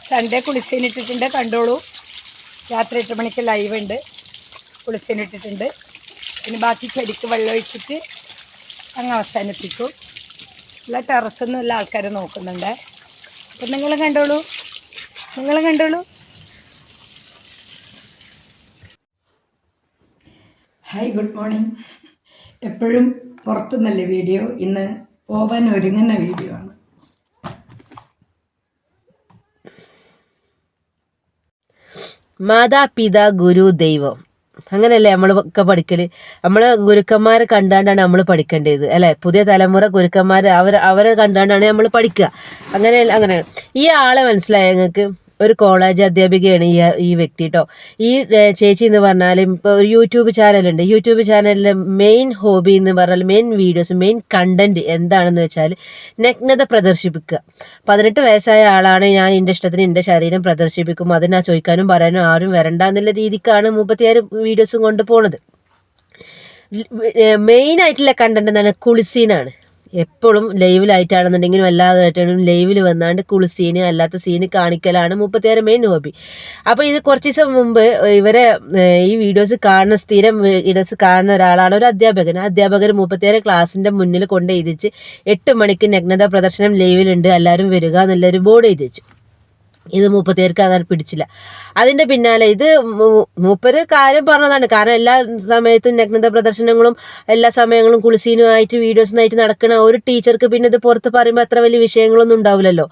Sunday കുളിസീനിട്ടിട്ടുണ്ട്, കണ്ടോളൂ. രാത്രി 8 മണിക്ക് ലൈവ് ഉണ്ട്, കുളിസീനിട്ടിട്ടുണ്ട്. പിന്നെ ബാക്കി ചെടിക്ക് വെള്ളം ഒഴിച്ചിട്ട് അങ്ങ് അവസാനിപ്പിക്കും. എല്ലാ ടെറസൊന്നും എല്ലാ ആൾക്കാരും നോക്കുന്നുണ്ട്. അപ്പം നിങ്ങൾ കണ്ടോളൂ. Hi, good morning. എപ്പോഴും പുറത്തുനിന്നല്ലേ വീഡിയോ, ഇന്ന് പോവാൻ ഒരുങ്ങുന്ന വീഡിയോ ആണ്. മാതാപിതാ ഗുരു ദൈവം, അങ്ങനെയല്ലേ നമ്മളൊക്കെ പഠിക്കല്. നമ്മള് ഗുരുക്കന്മാരെ കണ്ടാണ്ടാണ് നമ്മൾ പഠിക്കേണ്ടത് അല്ലെ. പുതിയ തലമുറ ഗുരുക്കന്മാരെ അവരെ കണ്ടാണ്ടാണ് നമ്മൾ പഠിക്കുക. അങ്ങനെ ഈ ആളെ മനസ്സിലായ ഞങ്ങൾക്ക്? ഒരു കോളേജ് അധ്യാപികയാണ് ഈ വ്യക്തി കേട്ടോ. ഈ ചേച്ചി എന്ന് പറഞ്ഞാൽ ഇപ്പോൾ ഒരു യൂട്യൂബ് ചാനലുണ്ട്. യൂട്യൂബ് ചാനലിലെ മെയിൻ ഹോബി എന്ന് പറഞ്ഞാൽ മെയിൻ വീഡിയോസ്, മെയിൻ കണ്ടന്റ് എന്താണെന്ന് വെച്ചാൽ നഗ്നത പ്രദർശിപ്പിക്കുക. 18 വയസ്സായ ആളാണ്. ഞാൻ എൻ്റെ ഇഷ്ടത്തിന് എൻ്റെ ശരീരം പ്രദർശിപ്പിക്കും, അതിനാ ചോദിക്കാനും പറയാനും ആരും വരണ്ട എന്നുള്ള രീതിക്കാണ് 36 വീഡിയോസും കൊണ്ട് പോണത്. മെയിൻ ആയിട്ടുള്ള കണ്ടന്റ് എന്താണ്? കുളിസീനാണ്. എപ്പോഴും ലൈവിലായിട്ടാണെന്നുണ്ടെങ്കിലും അല്ലാതായിട്ടാണെങ്കിലും ലൈവിൽ വന്നാണ്ട് കുളിസീന് അല്ലാത്ത സീന് കാണിക്കലാണ് 36 മെയിൻ ഹോബി. അപ്പോൾ ഇത് കുറച്ച് ദിവസം മുമ്പ് ഇവരെ ഈ സ്ഥിരം വീഡിയോസ് കാണുന്ന ഒരാളാണ് ഒരു അധ്യാപകൻ. അധ്യാപകർ 36 ക്ലാസ്സിന്റെ മുന്നിൽ കൊണ്ട് എഴുതിച്ച് 8 മണിക്ക് നഗ്നത പ്രദർശനം ലൈവിലുണ്ട്, എല്ലാവരും വരിക എന്നുള്ളൊരു ബോർഡ് എഴുതിച്ചു. ഇത് 36 അങ്ങനെ പിടിച്ചില്ല. അതിന്റെ പിന്നാലെ ഇത് മൂപ്പര് കാര്യം പറഞ്ഞതാണ്. കാരണം എല്ലാ സമയത്തും നഗ്നത പ്രദർശനങ്ങളും എല്ലാ സമയങ്ങളും കുളിസീനുമായിട്ട് വീഡിയോസിനായിട്ട് നടക്കുന്ന ഒരു ടീച്ചർക്ക് പിന്നെ ഇത് പുറത്ത് പറയുമ്പോൾ അത്ര വലിയ വിഷയങ്ങളൊന്നും ഉണ്ടാവില്ലല്ലോ.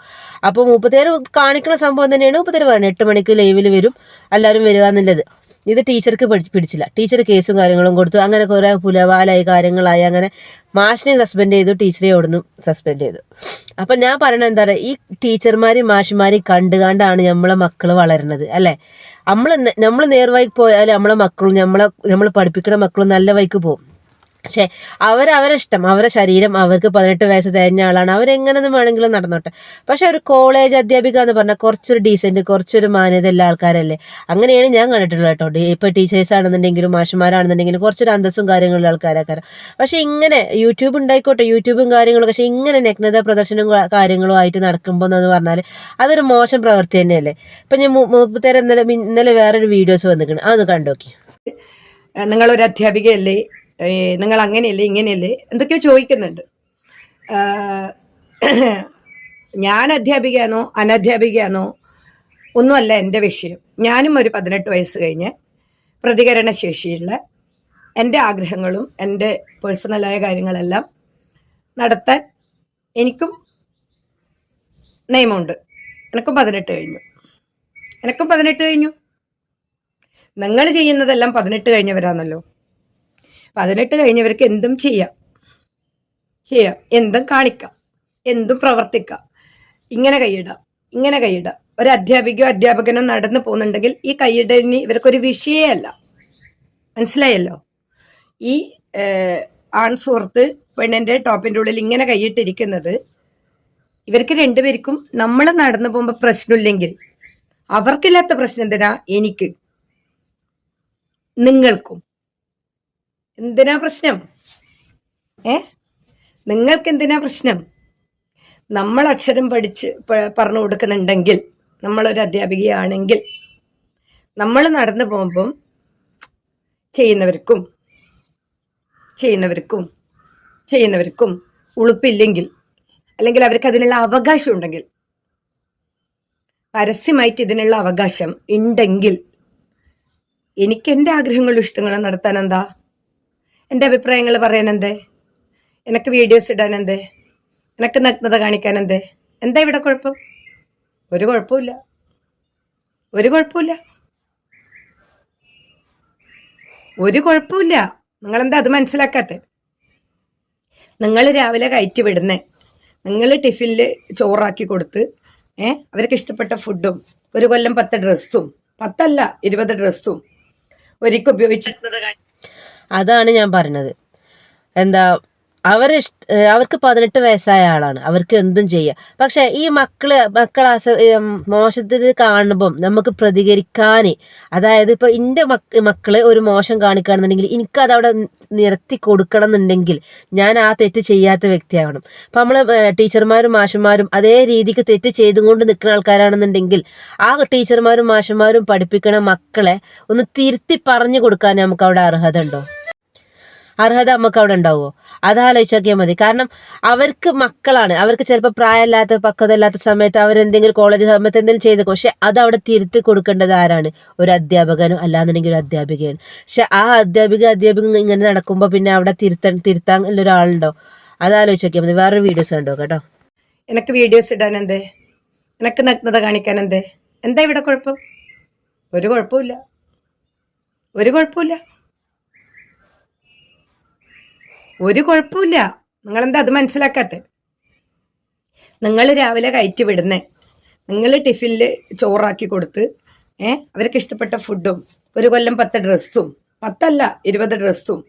അപ്പോൾ 36 കാണിക്കുന്ന സംഭവം തന്നെയാണ് 36 പറയുന്നത്. 8 മണിക്ക് ലൈവിൽ വരും, എല്ലാവരും വരിക എന്നുള്ളത്. ഇത് ടീച്ചർക്ക് പിടിച്ചില്ല. ടീച്ചർ കേസും കാര്യങ്ങളും കൊടുത്തു. അങ്ങനെ കുറെ പുലവാലായി കാര്യങ്ങളായി. അങ്ങനെ മാഷിനെ സസ്പെൻഡ് ചെയ്തു, ടീച്ചറെ ഓടുന്നു സസ്പെൻഡ് ചെയ്തു. അപ്പം ഞാൻ പറയണത് എന്താ പറയുക, ഈ ടീച്ചർമാരെയും മാഷുമാരെയും കണ്ടുകൊണ്ടാണ് നമ്മളെ മക്കൾ വളരുന്നത് അല്ലേ. നമ്മൾ നേർവഴിക്ക് പോയാൽ നമ്മളെ മക്കളും നമ്മൾ പഠിപ്പിക്കുന്ന മക്കളും നല്ല വഴിക്ക് പോകും. പക്ഷെ അവരെ ഇഷ്ടം, അവരെ ശരീരം, അവർക്ക് 18 വയസ്സ് തികഞ്ഞ ആളാണ്, അവരെങ്ങനെയൊന്നും വേണമെങ്കിലും നടന്നോട്ടെ. പക്ഷെ ഒരു കോളേജ് അധ്യാപിക എന്ന് പറഞ്ഞാൽ കുറച്ചൊരു ഡീസൻറ്റ്, കുറച്ചൊരു മാന്യത എല്ലാ ആൾക്കാരല്ലേ. അങ്ങനെയാണ് ഞാൻ കണ്ടിട്ടുള്ളത് കേട്ടോ. ഇപ്പോൾ ടീച്ചേഴ്സ് ആണെന്നുണ്ടെങ്കിലും മാഷുമാരാണെന്നുണ്ടെങ്കിലും കുറച്ചൊരു അന്തസ്സും കാര്യങ്ങളുള്ള ആൾക്കാരൊക്കെ. പക്ഷെ ഇങ്ങനെ യൂട്യൂബ് ഉണ്ടായിക്കോട്ടെ, യൂട്യൂബും കാര്യങ്ങളും, പക്ഷെ ഇങ്ങനെ നഗ്നത പ്രദർശനവും കാര്യങ്ങളും ആയിട്ട് നടക്കുമ്പോൾ എന്ന് പറഞ്ഞാൽ അതൊരു മോശം പ്രവൃത്തി തന്നെയല്ലേ. ഇപ്പം ഞാൻ 30 ഇന്നലെ വേറൊരു വീഡിയോസ് വന്നിട്ടുണ്ട്, അതൊന്ന് കണ്ടോക്കി. നിങ്ങളൊരു അധ്യാപികയല്ലേ, നിങ്ങൾ അങ്ങനെയല്ലേ ഇങ്ങനെയല്ലേ എന്തൊക്കെയോ ചോദിക്കുന്നുണ്ട്. ഞാൻ അധ്യാപികയാണോ അനധ്യാപികയാണോ ഒന്നുമല്ല എൻ്റെ വിഷയം. ഞാനും ഒരു 18 വയസ്സ് കഴിഞ്ഞ് പ്രതികരണശേഷിയുള്ള എൻ്റെ ആഗ്രഹങ്ങളും എൻ്റെ പേഴ്സണലായ കാര്യങ്ങളെല്ലാം നടത്താൻ എനിക്കും നിയമമുണ്ട്. എനിക്കും 18 കഴിഞ്ഞു. നിങ്ങൾ ചെയ്യുന്നതെല്ലാം 18 കഴിഞ്ഞവരാണല്ലോ. 18 കഴിഞ്ഞവർക്ക് എന്തും ചെയ്യാം, എന്തും കാണിക്കാം, എന്തും പ്രവർത്തിക്കാം. ഇങ്ങനെ കൈയിടാം. ഒരു അധ്യാപകനോ നടന്നു പോകുന്നുണ്ടെങ്കിൽ ഈ കൈയിടലിന് ഇവർക്കൊരു വിഷയമല്ല. മനസ്സിലായല്ലോ. ഈ ആൺ സുഹൃത്ത് പെണ്ണിന്റെ ടോപ്പിന്റെ ഉള്ളിൽ ഇങ്ങനെ കൈയിട്ടിരിക്കുന്നത് ഇവർക്ക് രണ്ടുപേർക്കും നമ്മൾ നടന്നു പോകുമ്പോൾ പ്രശ്നമില്ലെങ്കിൽ അവർക്കില്ലാത്ത പ്രശ്നം എന്തിനാ എനിക്ക്, നിങ്ങൾക്കും എന്തിനാ പ്രശ്നം? നിങ്ങൾക്ക് എന്തിനാ പ്രശ്നം? നമ്മൾ അക്ഷരം പഠിച്ച് പറഞ്ഞു കൊടുക്കുന്നുണ്ടെങ്കിൽ, നമ്മളൊരു അധ്യാപികയാണെങ്കിൽ നമ്മൾ നടന്നു പോകുമ്പം ചെയ്യുന്നവർക്കും ഉളുപ്പില്ലെങ്കിൽ, അല്ലെങ്കിൽ അവർക്ക് അതിനുള്ള അവകാശം ഉണ്ടെങ്കിൽ, പരസ്യമായിട്ട് ഇതിനുള്ള അവകാശം ഉണ്ടെങ്കിൽ, എനിക്ക് എൻ്റെ ആഗ്രഹങ്ങളും ഇഷ്ടങ്ങളും നടത്താൻ എന്താ? എൻ്റെ അഭിപ്രായങ്ങൾ പറയാൻ എന്തേ? എനിക്ക് വീഡിയോസ് ഇടാൻ എന്തേ? എനിക്ക് നഗ്നത കാണിക്കാൻ എന്തേ? എന്താ ഇവിടെ കുഴപ്പം? ഒരു കുഴപ്പമില്ല. നിങ്ങളെന്താ അത് മനസ്സിലാക്കാത്തത്? നിങ്ങൾ രാവിലെ കയറ്റി വിടുന്നേ, നിങ്ങൾ ടിഫിനിൽ ചോറാക്കി കൊടുത്ത് അവർക്ക് ഇഷ്ടപ്പെട്ട ഫുഡും 1 കൊല്ലം 10 ഡ്രസ്സും, 10 അല്ല 20 ഡ്രസ്സും ഒരിക്കൽ ഉപയോഗിച്ചിരുന്നത്. അതാണ് ഞാൻ പറഞ്ഞത്. എന്താ അവർക്ക് 18 വയസ്സായ ആളാണ്, അവർക്ക് എന്തും ചെയ്യാം. പക്ഷെ ഈ മക്കൾ മോശത്തിന് കാണുമ്പം നമുക്ക് പ്രതികരിക്കാൻ, അതായത് ഇപ്പൊ എൻ്റെ മക്കള് ഒരു മോശം കാണിക്കുകയാണെന്നുണ്ടെങ്കിൽ എനിക്കത് അവിടെ നിർത്തി കൊടുക്കണം എന്നുണ്ടെങ്കിൽ ഞാൻ ആ തെറ്റ് ചെയ്യാത്ത വ്യക്തിയാവണം. അപ്പൊ നമ്മള് ടീച്ചർമാരും മാഷന്മാരും അതേ രീതിക്ക് തെറ്റ് ചെയ്തുകൊണ്ട് നിൽക്കുന്ന ആൾക്കാരാണെന്നുണ്ടെങ്കിൽ ആ ടീച്ചർമാരും മാഷന്മാരും പഠിപ്പിക്കണ മക്കളെ ഒന്ന് തിരുത്തി പറഞ്ഞു കൊടുക്കാൻ നമുക്ക് അവിടെ അർഹത ഉണ്ടോ? അർഹത നമുക്ക് അവിടെ ഉണ്ടാവുമോ? അതാലോചിച്ച് നോക്കിയാൽ മതി. കാരണം അവർക്ക് മക്കളാണ്, അവർക്ക് ചിലപ്പോൾ പ്രായമില്ലാത്ത പക്വതയില്ലാത്ത സമയത്ത് അവരെന്തെങ്കിലും കോളേജ് സമയത്ത് എന്തെങ്കിലും ചെയ്തേക്കും. പക്ഷെ അത് അവിടെ തിരുത്തി കൊടുക്കേണ്ടത് ആരാണ്? ഒരു അധ്യാപകനോ അല്ലാന്നുണ്ടെങ്കിൽ ഒരു അധ്യാപികയാണ്. പക്ഷെ ആ അധ്യാപിക ഇങ്ങനെ നടക്കുമ്പോൾ പിന്നെ അവിടെ തിരുത്താൻ ഒരാളുണ്ടോ? അതാലോചിച്ച് നോക്കിയാൽ മതി. വേറൊരു വീഡിയോസ് കണ്ടോ കേട്ടോ. എനിക്ക് വീഡിയോസ് ഇടാൻ എന്തേ? എനിക്ക് നഗ്നത കാണിക്കാൻ എന്തേ? എന്താ ഇവിടെ കുഴപ്പം? ഒരു കുഴപ്പമില്ല, ഒരു കുഴപ്പമില്ല, ഒരു കുഴപ്പമില്ല. നിങ്ങളെന്താ അത് മനസ്സിലാക്കാത്ത? നിങ്ങൾ രാവിലെ കയറ്റി വിടുന്നേ, നിങ്ങൾ ടിഫിനിൽ ചോറാക്കി കൊടുത്ത് അവർക്ക് ഇഷ്ടപ്പെട്ട ഫുഡും 1 കൊല്ലം 10 ഡ്രസ്സും 10 20 ഡ്രസ്സും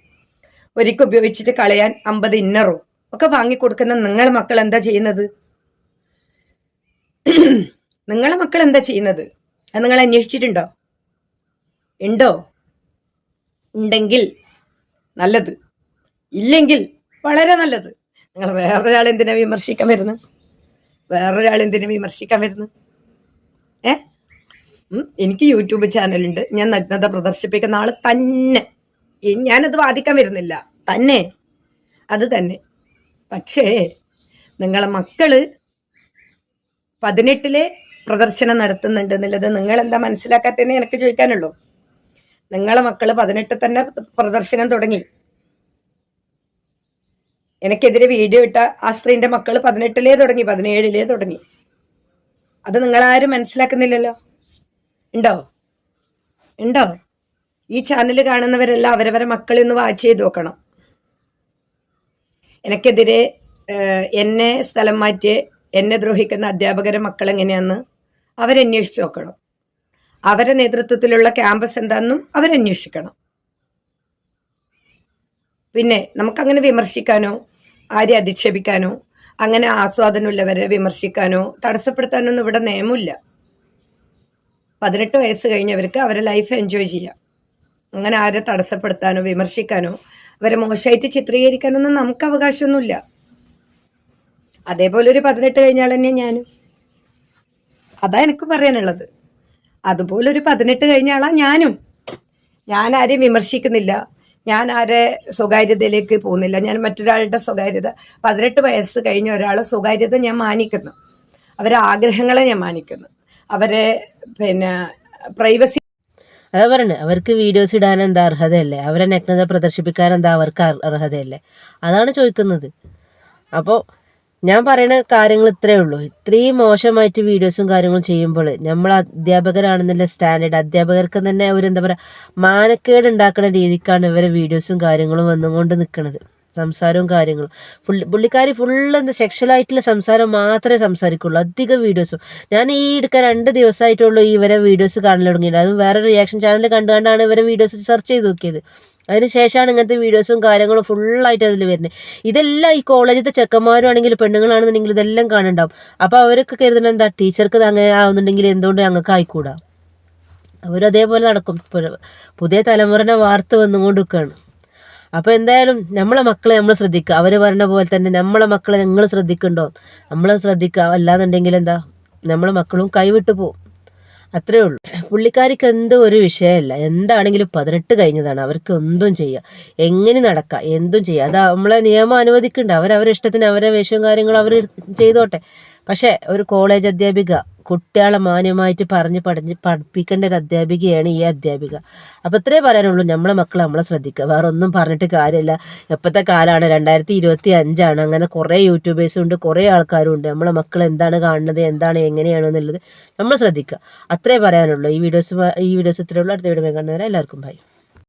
ഒരിക്കൽ ഉപയോഗിച്ചിട്ട് കളയാൻ 50 ഇന്നറും ഒക്കെ വാങ്ങിക്കൊടുക്കുന്ന നിങ്ങളെ മക്കൾ എന്താ ചെയ്യുന്നത്? നിങ്ങളെ മക്കൾ എന്താ ചെയ്യുന്നത്? അത് നിങ്ങൾ അന്വേഷിച്ചിട്ടുണ്ടോ? ഉണ്ടോ? ഉണ്ടെങ്കിൽ നല്ലത്, ഇല്ലെങ്കിൽ വളരെ നല്ലത്. നിങ്ങൾ വേറൊരാൾ എന്തിനാ വിമർശിക്കാൻ വരുന്നത്? വേറൊരാൾ എന്തിനാ വിമർശിക്കാൻ വരുന്നത്? എനിക്ക് യൂട്യൂബ് ചാനലുണ്ട്, ഞാൻ നഗ്നത പ്രദർശിപ്പിക്കുന്ന ആള് തന്നെ. ഞാനത് വാദിക്കാൻ വരുന്നില്ല, തന്നെ, അത് തന്നെ. പക്ഷേ നിങ്ങളെ മക്കള് 18 പ്രദർശനം നടത്തുന്നുണ്ട് എന്നുള്ളത് നിങ്ങൾ എന്താ മനസ്സിലാക്കാത്തതെന്ന് എനിക്ക് ചോദിക്കാനുള്ളൂ. നിങ്ങളെ മക്കള് 18 തന്നെ പ്രദർശനം തുടങ്ങി. എനിക്കെതിരെ വീഡിയോ ഇട്ട ആ സ്ത്രീന്റെ മക്കള് 18 തുടങ്ങി, 17 തുടങ്ങി. അത് നിങ്ങളാരും മനസ്സിലാക്കുന്നില്ലല്ലോ. ഉണ്ടോ? ഉണ്ടോ? ഈ ചാനൽ കാണുന്നവരെല്ലാം അവരവരെ മക്കളെ ഒന്ന് വാച്ച് ചെയ്ത് നോക്കണം. എനിക്കെതിരെ എന്നെ സ്ഥലം മാറ്റി എന്നെ ദ്രോഹിക്കുന്ന അധ്യാപകരെ മക്കൾ എങ്ങനെയാന്ന് അവരന്വേഷിച്ച് നോക്കണം. അവരെ നേതൃത്വത്തിലുള്ള ക്യാമ്പസ് എന്താണെന്നും അവരന്വേഷിക്കണം. പിന്നെ നമുക്കങ്ങനെ വിമർശിക്കാനോ ആരെ അധിക്ഷേപിക്കാനോ അങ്ങനെ ആസ്വാദനമുള്ളവരെ വിമർശിക്കാനോ തടസ്സപ്പെടുത്താനോ ഒന്നും ഇവിടെ നിയമമില്ല. 18 വയസ്സ് കഴിഞ്ഞവർക്ക് അവരെ ലൈഫ് എൻജോയ് ചെയ്യാം. അങ്ങനെ ആരെ തടസ്സപ്പെടുത്താനോ വിമർശിക്കാനോ അവരെ മോശമായിട്ട് ചിത്രീകരിക്കാനൊന്നും നമുക്ക് അവകാശമൊന്നുമില്ല. അതേപോലെ ഒരു 18 കഴിഞ്ഞാൽ തന്നെ ഞാനും, അതാ എനിക്ക് പറയാനുള്ളത്. അതുപോലെ ഒരു 18 കഴിഞ്ഞ ആളാ ഞാനും. ഞാൻ ആരെയും വിമർശിക്കുന്നില്ല, ഞാൻ ആരെ സ്വകാര്യതയിലേക്ക് പോകുന്നില്ല. ഞാൻ മറ്റൊരാളുടെ സ്വകാര്യത, 18 വയസ്സ് കഴിഞ്ഞ ഒരാളെ സ്വകാര്യത ഞാൻ മാനിക്കുന്നു, അവരെ ആഗ്രഹങ്ങളെ ഞാൻ മാനിക്കുന്നു, അവരെ പ്രൈവസി. അതാ പറയുന്നത്, അവർക്ക് വീഡിയോസ് ഇടാൻ എന്താ അർഹതയല്ലേ? അവരെ നഗ്നത പ്രദർശിപ്പിക്കാൻ എന്താ അവർക്ക് അർഹതയല്ലേ? അതാണ് ചോദിക്കുന്നത്. അപ്പോൾ ഞാൻ പറയുന്ന കാര്യങ്ങൾ ഇത്രയേ ഉള്ളൂ. ഇത്രയും മോശമായിട്ട് വീഡിയോസും കാര്യങ്ങളും ചെയ്യുമ്പോൾ നമ്മൾ അധ്യാപകരാണെന്നുള്ള സ്റ്റാൻഡേർഡ്, അധ്യാപകർക്ക് തന്നെ ഒരു എന്താ പറയുക മാനക്കേട് ഉണ്ടാക്കുന്ന രീതിക്കാണ് ഇവരെ വീഡിയോസും കാര്യങ്ങളും വന്നുകൊണ്ട് നിൽക്കുന്നത്. സംസാരവും കാര്യങ്ങളും പുള്ളിക്കാരി ഫുള്ള് എന്താ സെക്ഷലായിട്ടുള്ള സംസാരം മാത്രമേ സംസാരിക്കുള്ളൂ, അധികം വീഡിയോസും. ഞാൻ ഈ എടുക്കാൻ 2 ദിവസമായിട്ടുള്ളൂ ഇവരെ വീഡിയോസ് കാണൽ തുടങ്ങിയത്. അതും വേറെ റിയാക്ഷൻ ചാനൽ കണ്ടുകൊണ്ടാണ് ഇവരെ വീഡിയോസ് സെർച്ച് ചെയ്ത് നോക്കിയത്. അതിനുശേഷമാണ് ഇങ്ങനത്തെ വീഡിയോസും കാര്യങ്ങളും ഫുള്ളായിട്ട് അതിൽ വരുന്നത്. ഇതെല്ലാം ഈ കോളേജിലത്തെ ചെക്കന്മാരും ആണെങ്കിൽ പെണ്ണുങ്ങളാണെന്നുണ്ടെങ്കിൽ ഇതെല്ലാം കാണുന്നുണ്ടാവും. അപ്പോൾ അവരൊക്കെ കരുതുന്നത് എന്താ, ടീച്ചർക്ക് അങ്ങനെ ആവുന്നുണ്ടെങ്കിൽ എന്തുകൊണ്ട് ഞങ്ങൾക്ക് ആയിക്കൂടാ? അവരതേപോലെ നടക്കും. പുതിയ തലമുറനെ വാർത്ത് വന്നുകൊണ്ടിരിക്കുകയാണ്. അപ്പോൾ എന്തായാലും നമ്മളെ മക്കളെ നമ്മൾ ശ്രദ്ധിക്കുക. അവർ പറഞ്ഞ പോലെ തന്നെ നമ്മളെ മക്കളെ നിങ്ങൾ ശ്രദ്ധിക്കണ്ടോ? നമ്മൾ ശ്രദ്ധിക്കുക. അല്ലാന്നുണ്ടെങ്കിൽ എന്താ, നമ്മളെ മക്കളും കൈവിട്ടു പോകും. അത്രേ ഉള്ളൂ. പുള്ളിക്കാരിക്ക് എന്തോ ഒരു വിഷയമല്ല, എന്താണെങ്കിലും 18 കഴിഞ്ഞതാണ്, അവർക്ക് എന്തും ചെയ്യാം, എങ്ങനെ നടക്കാം, എന്തും ചെയ്യാം. അത് നമ്മളെ നിയമം അനുവദിക്കുന്നുണ്ട്. അവരവരുടെ ഇഷ്ടത്തിന് അവരെ വേഷവും കാര്യങ്ങളും അവർ ചെയ്തോട്ടെ. പക്ഷേ ഒരു കോളേജ് അധ്യാപിക കുട്ടികളെ മാന്യമായിട്ട് പഠിപ്പിക്കേണ്ട ഒരു അധ്യാപികയാണ് ഈ അധ്യാപിക. അപ്പോൾ ഇത്രേ പറയാനുള്ളൂ. നമ്മളെ മക്കളെ നമ്മളെ ശ്രദ്ധിക്കുക, വേറെ ഒന്നും പറഞ്ഞിട്ട് കാര്യമില്ല. എപ്പോഴത്തെ കാലമാണ്, 2025 അങ്ങനെ കുറേ യൂട്യൂബേഴ്സും ഉണ്ട്, കുറേ ആൾക്കാരും ഉണ്ട്. നമ്മളെ മക്കൾ എന്താണ് കാണുന്നത്, എന്താണ് എങ്ങനെയാണെന്നുള്ളത് നമ്മൾ ശ്രദ്ധിക്കുക. അത്രേ പറയാനുള്ളൂ. ഈ വീഡിയോസ് ഇത്രയേ ഉള്ളൂ. അടുത്ത വീഡിയോ കാണുന്നവരെ എല്ലാവർക്കും ബൈ.